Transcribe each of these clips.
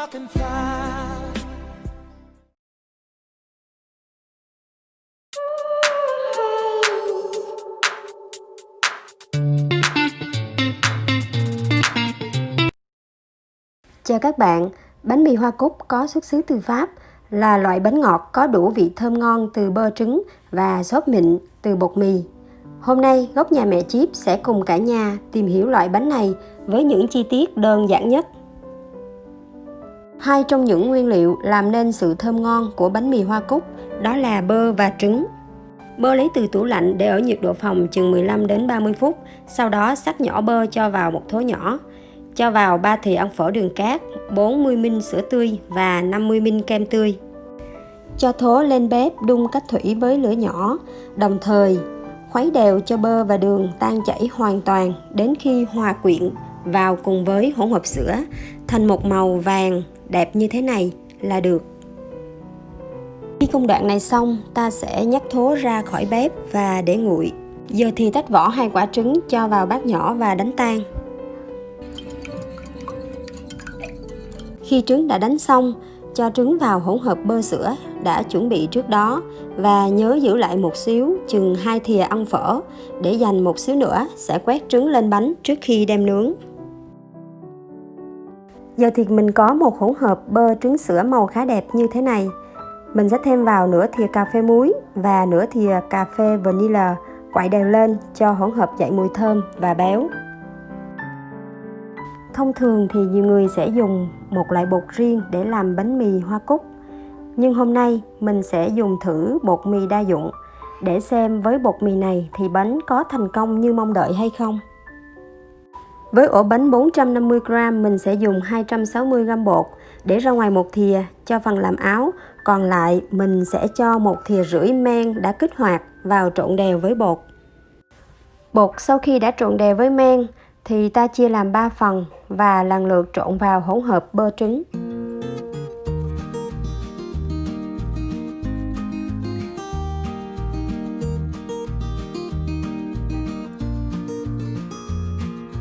I can fly. Chào các bạn, bánh mì hoa cúc có xuất xứ từ Pháp, là loại bánh ngọt có đủ vị thơm ngon từ bơ trứng và xốp mịn từ bột mì. Hôm nay, góc nhà mẹ Chip sẽ cùng cả nhà tìm hiểu loại bánh này với những chi tiết đơn giản nhất. Hai trong những nguyên liệu làm nên sự thơm ngon của bánh mì hoa cúc đó là bơ và trứng. Bơ lấy từ tủ lạnh để ở nhiệt độ phòng chừng 15 đến 30 phút, sau đó xắt nhỏ bơ cho vào một thố nhỏ. Cho vào 3 thìa ăn phở đường cát, 40ml sữa tươi và 50ml kem tươi. Cho thố lên bếp đun cách thủy với lửa nhỏ, đồng thời khuấy đều cho bơ và đường tan chảy hoàn toàn đến khi hòa quyện vào cùng với hỗn hợp sữa thành một màu vàng đẹp như thế này là được. Khi công đoạn này xong, ta sẽ nhấc thố ra khỏi bếp và để nguội. Giờ thì tách vỏ 2 quả trứng cho vào bát nhỏ và đánh tan. Khi trứng đã đánh xong, cho trứng vào hỗn hợp bơ sữa đã chuẩn bị trước đó và nhớ giữ lại một xíu chừng 2 thìa ăn phở để dành một xíu nữa sẽ quét trứng lên bánh trước khi đem nướng. Giờ thì mình có một hỗn hợp bơ trứng sữa màu khá đẹp như thế này. Mình sẽ thêm vào nửa thìa cà phê muối và nửa thìa cà phê vanilla, quậy đều lên cho hỗn hợp dậy mùi thơm và béo. Thông thường thì nhiều người sẽ dùng một loại bột riêng để làm bánh mì hoa cúc. Nhưng hôm nay mình sẽ dùng thử bột mì đa dụng để xem với bột mì này thì bánh có thành công như mong đợi hay không. Với ổ bánh 450g mình sẽ dùng 260g bột để ra ngoài một thìa cho phần làm áo. Còn lại mình sẽ cho 1,5 thìa men đã kích hoạt vào trộn đều với bột. Bột sau khi đã trộn đều với men thì ta chia làm 3 phần và lần lượt trộn vào hỗn hợp bơ trứng.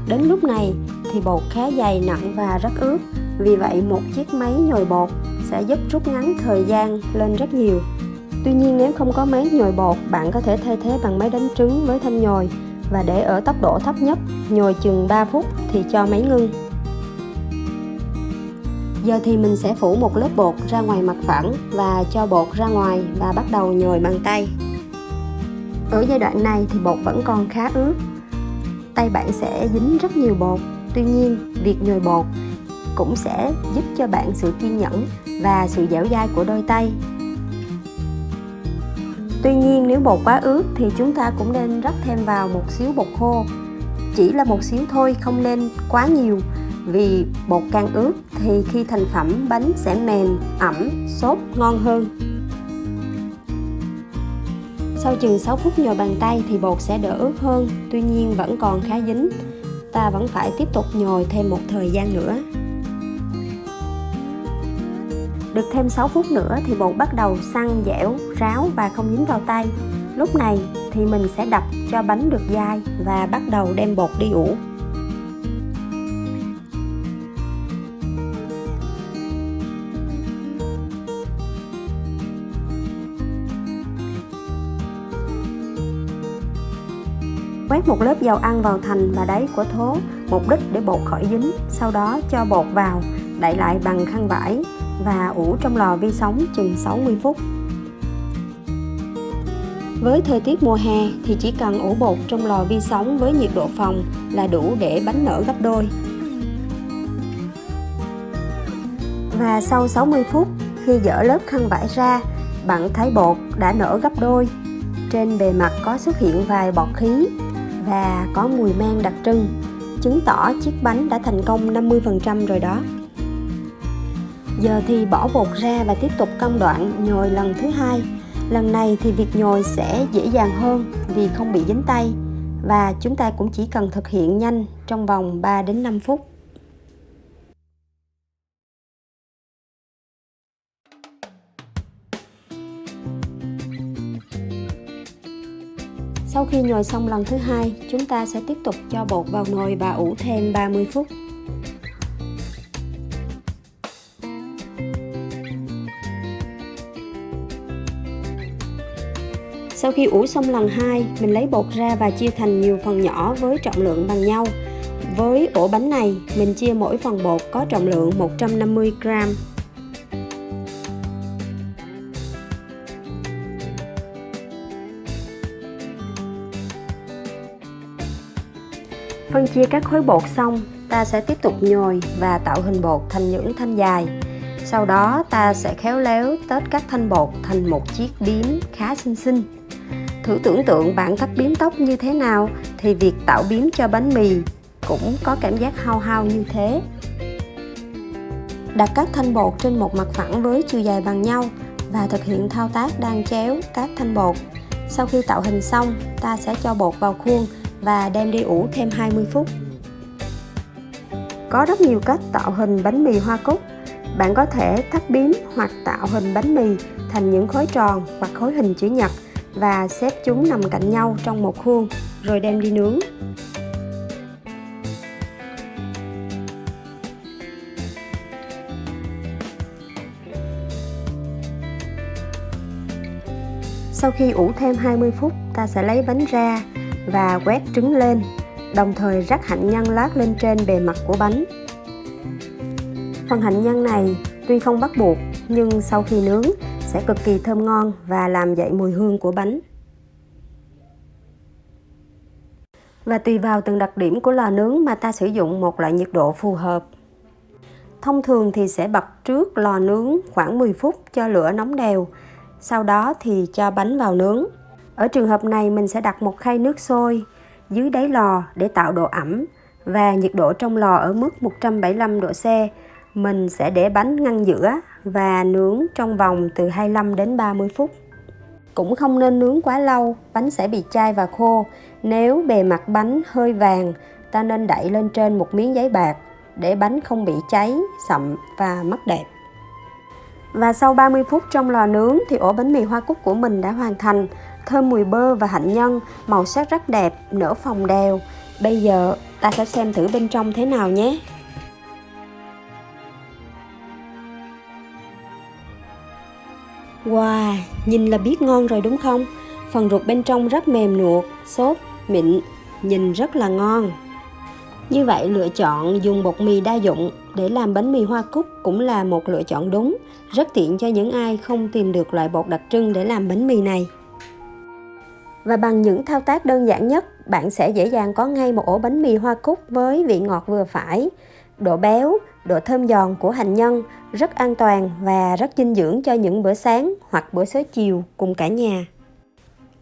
Đến lúc này thì bột khá dày, nặng và rất ướt. Vì vậy một chiếc máy nhồi bột sẽ giúp rút ngắn thời gian lên rất nhiều. Tuy nhiên nếu không có máy nhồi bột, bạn có thể thay thế bằng máy đánh trứng với thanh nhồi và để ở tốc độ thấp nhất, nhồi chừng 3 phút thì cho máy ngưng. Giờ thì mình sẽ phủ một lớp bột ra ngoài mặt phẳng và cho bột ra ngoài và bắt đầu nhồi bằng tay. Ở giai đoạn này thì bột vẫn còn khá ướt, tay bạn sẽ dính rất nhiều bột. Tuy nhiên, việc nhồi bột cũng sẽ giúp cho bạn sự kiên nhẫn và sự dẻo dai của đôi tay. Tuy nhiên nếu bột quá ướt thì chúng ta cũng nên rắc thêm vào một xíu bột khô. Chỉ là một xíu thôi, không nên quá nhiều. Vì bột càng ướt thì khi thành phẩm bánh sẽ mềm, ẩm, xốp, ngon hơn. Sau chừng 6 phút nhồi bằng tay thì bột sẽ đỡ ướt hơn, tuy nhiên vẫn còn khá dính. Ta vẫn phải tiếp tục nhồi thêm một thời gian nữa. Được thêm 6 phút nữa thì bột bắt đầu săn, dẻo, ráo và không dính vào tay. Lúc này thì mình sẽ đập cho bánh được dai và bắt đầu đem bột đi ủ. Quét một lớp dầu ăn vào thành và đáy của thố, mục đích để bột khỏi dính. Sau đó cho bột vào, đậy lại bằng khăn vải và ủ trong lò vi sóng chừng 60 phút. Với thời tiết mùa hè thì chỉ cần ủ bột trong lò vi sóng với nhiệt độ phòng là đủ để bánh nở gấp đôi. Và sau 60 phút, khi dỡ lớp khăn vải ra, bạn thấy bột đã nở gấp đôi. Trên bề mặt có xuất hiện vài bọt khí và có mùi men đặc trưng, chứng tỏ chiếc bánh đã thành công 50% rồi đó. Giờ thì bỏ bột ra và tiếp tục công đoạn nhồi lần thứ hai. Lần này thì việc nhồi sẽ dễ dàng hơn vì không bị dính tay và chúng ta cũng chỉ cần thực hiện nhanh trong vòng 3 đến 5 phút. Sau khi nhồi xong lần thứ hai, chúng ta sẽ tiếp tục cho bột vào nồi và ủ thêm 30 phút. Sau khi ủ xong lần 2, mình lấy bột ra và chia thành nhiều phần nhỏ với trọng lượng bằng nhau. Với ổ bánh này, mình chia mỗi phần bột có trọng lượng 150 g. Phân chia các khối bột xong, ta sẽ tiếp tục nhồi và tạo hình bột thành những thanh dài. Sau đó ta sẽ khéo léo tết các thanh bột thành một chiếc bím khá xinh xinh. Thử tưởng tượng bạn thích bím tóc như thế nào thì việc tạo bím cho bánh mì cũng có cảm giác hao hao như thế. Đặt các thanh bột trên một mặt phẳng với chiều dài bằng nhau và thực hiện thao tác đan chéo các thanh bột. Sau khi tạo hình xong, ta sẽ cho bột vào khuôn và đem đi ủ thêm 20 phút. Có rất nhiều cách tạo hình bánh mì hoa cúc. Bạn có thể thắt bím hoặc tạo hình bánh mì thành những khối tròn hoặc khối hình chữ nhật và xếp chúng nằm cạnh nhau trong một khuôn rồi đem đi nướng. Sau khi ủ thêm 20 phút, ta sẽ lấy bánh ra và quét trứng lên, đồng thời rắc hạnh nhân lát lên trên bề mặt của bánh. Phần hạnh nhân này tuy không bắt buộc nhưng sau khi nướng sẽ cực kỳ thơm ngon và làm dậy mùi hương của bánh. Và tùy vào từng đặc điểm của lò nướng mà ta sử dụng một loại nhiệt độ phù hợp. Thông thường thì sẽ bật trước lò nướng khoảng 10 phút cho lửa nóng đều, sau đó thì cho bánh vào nướng. Ở trường hợp này mình sẽ đặt một khay nước sôi dưới đáy lò để tạo độ ẩm và nhiệt độ trong lò ở mức 175 độ C. Mình sẽ để bánh ngăn giữa và nướng trong vòng từ 25 đến 30 phút. Cũng không nên nướng quá lâu, bánh sẽ bị chai và khô. Nếu bề mặt bánh hơi vàng, ta nên đậy lên trên một miếng giấy bạc để bánh không bị cháy, sậm và mất đẹp. Và sau 30 phút trong lò nướng thì ổ bánh mì hoa cúc của mình đã hoàn thành. Thơm mùi bơ và hạnh nhân, màu sắc rất đẹp, nở phồng đều. Bây giờ ta sẽ xem thử bên trong thế nào nhé. Wow, nhìn là biết ngon rồi đúng không? Phần ruột bên trong rất mềm nuột, xốp, mịn, nhìn rất là ngon. Như vậy lựa chọn dùng bột mì đa dụng để làm bánh mì hoa cúc cũng là một lựa chọn đúng, rất tiện cho những ai không tìm được loại bột đặc trưng để làm bánh mì này. Và bằng những thao tác đơn giản nhất, bạn sẽ dễ dàng có ngay một ổ bánh mì hoa cúc với vị ngọt vừa phải, độ béo, độ thơm giòn của hạnh nhân, rất an toàn và rất dinh dưỡng cho những bữa sáng hoặc bữa xế chiều cùng cả nhà.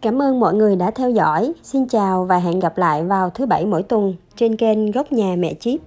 Cảm ơn mọi người đã theo dõi. Xin chào và hẹn gặp lại vào thứ Bảy mỗi tuần trên kênh Góc Nhà Mẹ Chip.